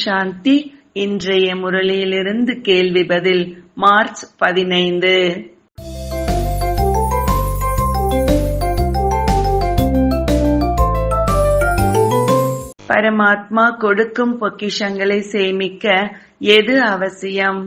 சாந்தி. இன்றைய முரளியிலிருந்து கேள்வி பதில். மார்ச் 15. பரமாத்மா கொடுக்கும் பொக்கிஷங்களை சேமிக்க எது அவசியம்?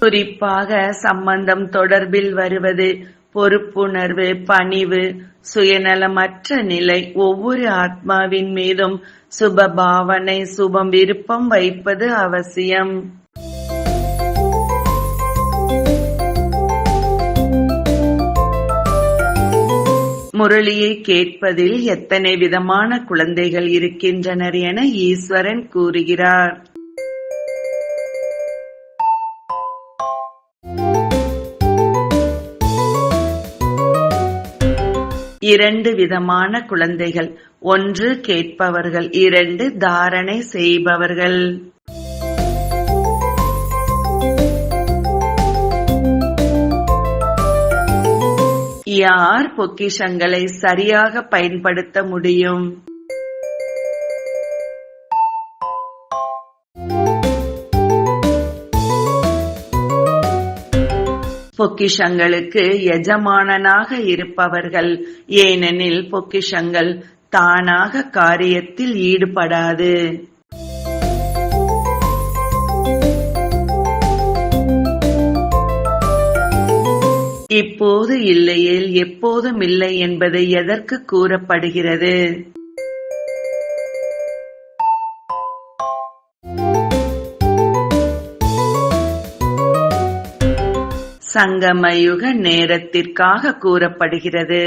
குறிப்பாக சம்பந்தம் தொடர்பில் வருவது, பொறுப்புணர்வு, பணிவு, சுயநலமற்ற நிலை, ஒவ்வொரு ஆத்மாவின் மீதும் சுப பாவனை, சுபம் விருப்பம் வைப்பது அவசியம். முரளியை கேட்பதில் எத்தனை விதமான குழந்தைகள் இருக்கின்றனர் என ஈஸ்வரன் கூறுகிறார். இரண்டு விதமான குழந்தைகள். ஒன்று கேட்பவர்கள், இரண்டு தாரணை செய்பவர்கள். யார் பொக்கிஷங்களை சரியாக பயன்படுத்த முடியும்? பொக்கிஷங்களுக்கு எஜமானனாக இருப்பவர்கள். ஏனெனில் பொக்கிஷங்கள் தானாக காரியத்தில் ஈடுபடாது. இப்போது இல்லையேல் எப்போதும் இல்லை என்பது எதற்கு கூறப்படுகிறது? சங்கமயுக நேரத்திற்காக கூறப்படுகிறது.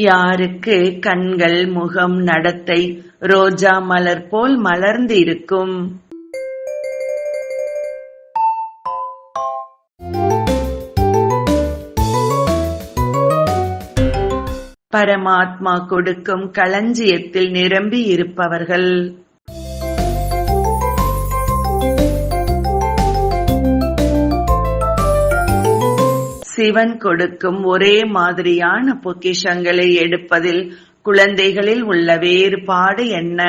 யாருக்கு கண்கள், முகம், நடத்தை ரோஜா மலர் போல் மலர்ந்து இருக்கும்? பரமாத்மா கொடுக்கும் களஞ்சியத்தில் நிரம்பி இருப்பவர்கள். சிவன் கொடுக்கும் ஒரே மாதிரியான பொக்கிஷங்களை எடுப்பதில் குழந்தைகளில் உள்ள வேறுபாடு என்ன?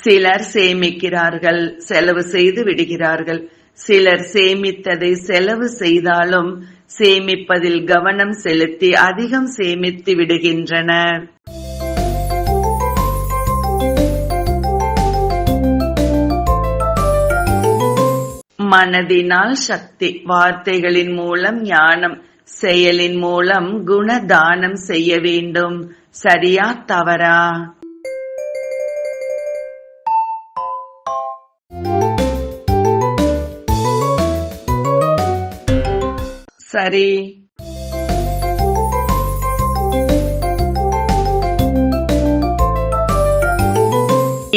சிலர் சேமிக்கிறார்கள், செலவு செய்து விடுகிறார்கள். சிலர் சேமித்ததை செலவு செய்தாலும் சேமிப்பதில் கவனம் செலுத்தி அதிகம் சேமித்து விடுகின்றனர். மனதினால் சக்தி, வார்த்தைகளின் மூலம் ஞானம், செயலின் மூலம் குணதானம் செய்ய வேண்டும். சரியா தவறா? சரி.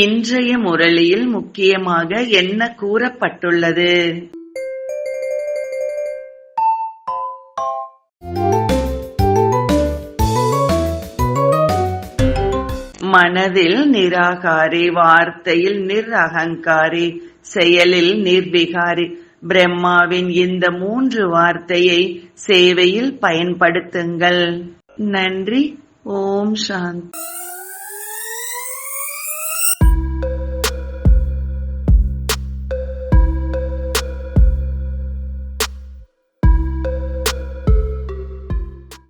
இன்றைய முரளியில் முக்கியமாக என்ன கூறப்பட்டுள்ளது? மனதில் நிராகாரி, வார்த்தையில் நிர்அகங்காரி, செயலில் நிர்விகாரி. பிரம்மாவின் இந்த 3 வார்த்தையை சேவையில் பயன்படுத்துங்கள். நன்றி. ஓம் சாந்தி.